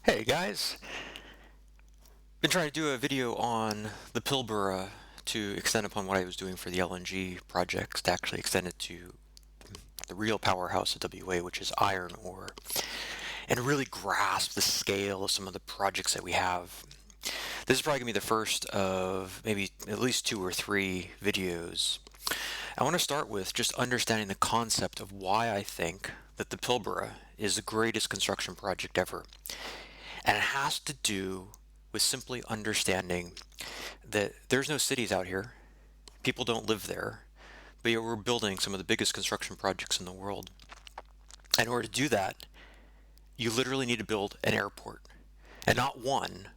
Hey guys, been trying to do a video on the Pilbara to extend upon what I was doing for the LNG projects to actually extend it to the real powerhouse of WA, which is iron ore, and really grasp the scale of some of the projects that we have. This is probably going to be the first of maybe at least two or three videos. I want to start with just understanding the concept of why I think that the Pilbara is the greatest construction project ever. And it has to do with simply understanding that there's no cities out here. People don't live there. But yet we're building some of the biggest construction projects in the world. And in order to do that, you literally need to build an airport. And not one,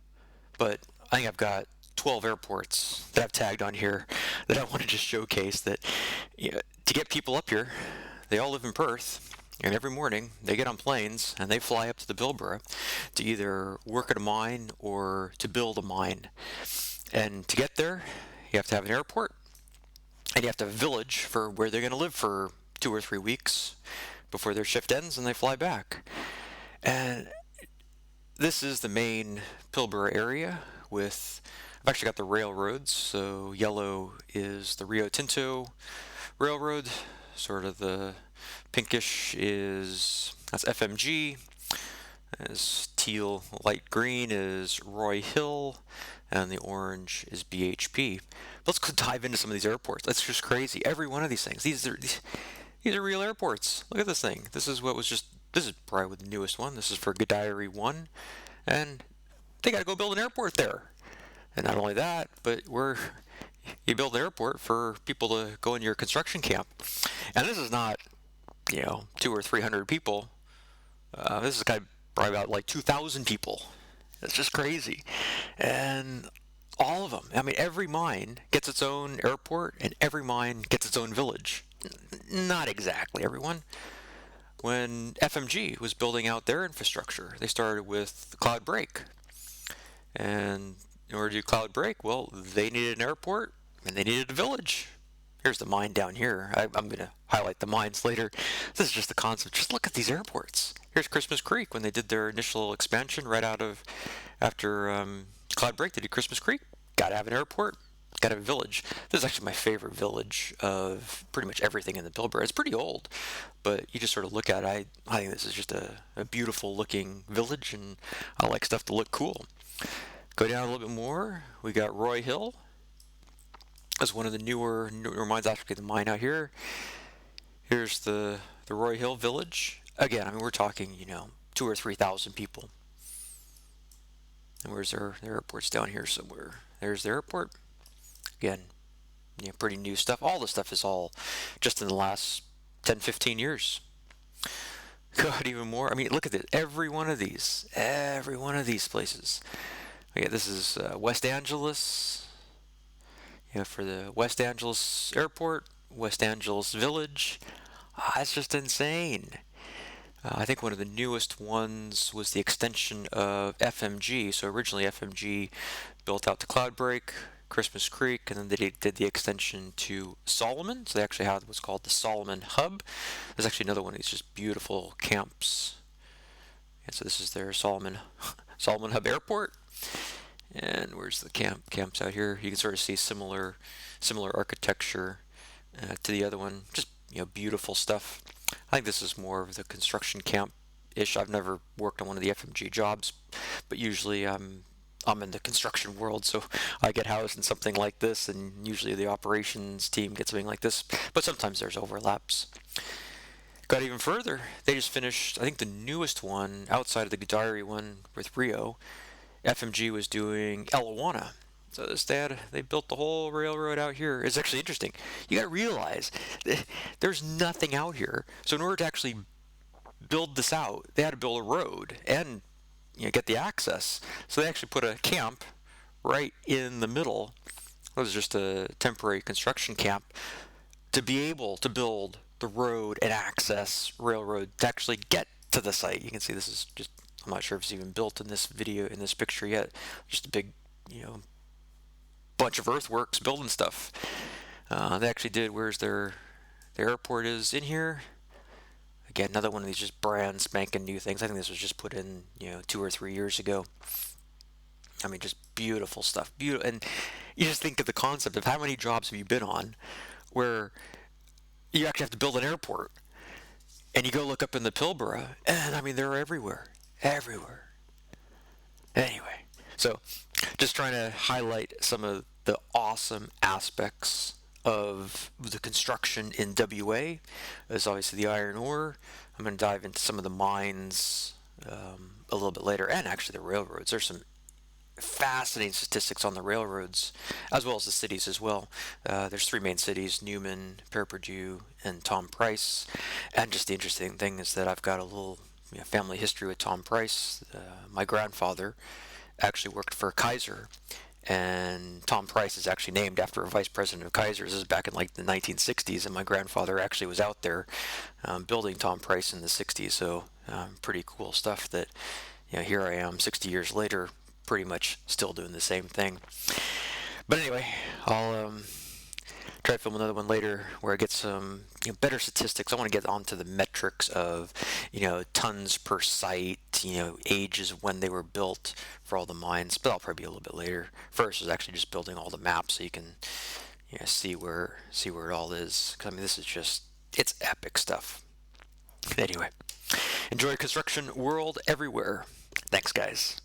but I think I've got 12 airports that I've tagged on here that I want to just showcase that to get people up here, they all live in Perth. And every morning they get on planes and they fly up to the Pilbara to either work at a mine or to build a mine. And to get there, you have to have an airport and you have to have a village for where they're going to live for 2 or 3 weeks before their shift ends and they fly back. And this is the main Pilbara area with, I've actually got the railroads. So yellow is the Rio Tinto Railroad, sort of the pinkish that's FMG, as teal light green is Roy Hill, and the orange is BHP. Let's dive into some of these airports. That's just crazy. Every one of these things. These are real airports. Look at this thing. This is this is probably the newest one. This is for Gudaiari 1, and they got to go build an airport there. And not only that, but you build an airport for people to go in your construction camp. And this is not, 200 or 300 people. This is probably about like 2,000 people. It's just crazy. And all of them, I mean, every mine gets its own airport and every mine gets its own village. Not exactly everyone. When FMG was building out their infrastructure, they started with Cloud Break. And in order to do Cloud Break, well, they needed an airport and they needed a village. Here's the mine down here. I'm going to highlight the mines later. This is just the concept. Just look at these airports. Here's Christmas Creek when they did their initial expansion after Cloud Break. They did Christmas Creek. Got to have an airport. Got to have a village. This is actually my favorite village of pretty much everything in the Pilbara. It's pretty old, but you just sort of look at it. I think this is just a beautiful looking village, and I like stuff to look cool. Go down a little bit more. We got Roy Hill as one of the newer mines. Actually, the mine out here. Here's the Roy Hill village. Again, I mean, we're talking, 2 or 3 thousand people. And where's their airport's down here somewhere. There's the airport. Again, pretty new stuff. All the stuff is all just in the last 10, 15 years. God, even more. I mean, look at this. Every one of these places. Okay, this is West Angeles. For the West Angeles airport, West Angeles village. It's just insane. I think one of the newest ones was the extension of FMG. So originally FMG built out to Cloud Break, Christmas Creek, and then they did the extension to Solomon. So they actually have what's called the Solomon Hub. There's actually another one of these just beautiful camps. And so this is their Solomon Hub Airport. And where's the camps out here? You can sort of see similar architecture to the other one. Just beautiful stuff. I think this is more of the construction camp-ish. I've never worked on one of the FMG jobs, but usually I'm in the construction world, so I get housed in something like this, and usually the operations team gets something like this. But sometimes there's overlaps. Got even further. They just finished, I think, the newest one outside of the Gudaiari one with Rio. FMG was doing Elawana. So they built the whole railroad out here. It's actually interesting. You got to realize there's nothing out here. So in order to actually build this out, they had to build a road and get the access. So they actually put a camp right in the middle. It was just a temporary construction camp to be able to build the road and access railroad to actually get to the site. You can see this is just, I'm not sure if it's even built in this picture yet. Just a big, bunch of earthworks building stuff. They actually did, where's their airport is in here. again, another one of these just brand spanking new things. I think this was just put in, 2 or 3 years ago. I mean, just beautiful stuff. Beautiful, and you just think of the concept of how many jobs have you been on where you actually have to build an airport, and you go look up in the Pilbara, and I mean, they're everywhere, everywhere. Anyway, so just trying to highlight some of the awesome aspects of the construction in WA. There's obviously the iron ore. I'm going to dive into some of the mines a little bit later, and actually the railroads. There's some fascinating statistics on the railroads, as well as the cities as well. There's three main cities: Newman, Perdue, and Tom Price. And just the interesting thing is that I've got a little family history with Tom Price. My grandfather actually worked for Kaiser, and Tom Price is actually named after a vice president of Kaiser. This is back in like the 1960s, and my grandfather actually was out there building Tom Price in the 60s. So pretty cool stuff that here I am 60 years later, pretty much still doing the same thing. But anyway, I'll try to film another one later where I get some better statistics. I want to get onto the metrics of tons per site, ages when they were built for all the mines, but I'll probably be a little bit later. First is actually just building all the maps so you can see where it all is. 'Cause, I mean, this is just, it's epic stuff. Anyway, enjoy construction world everywhere. Thanks, guys.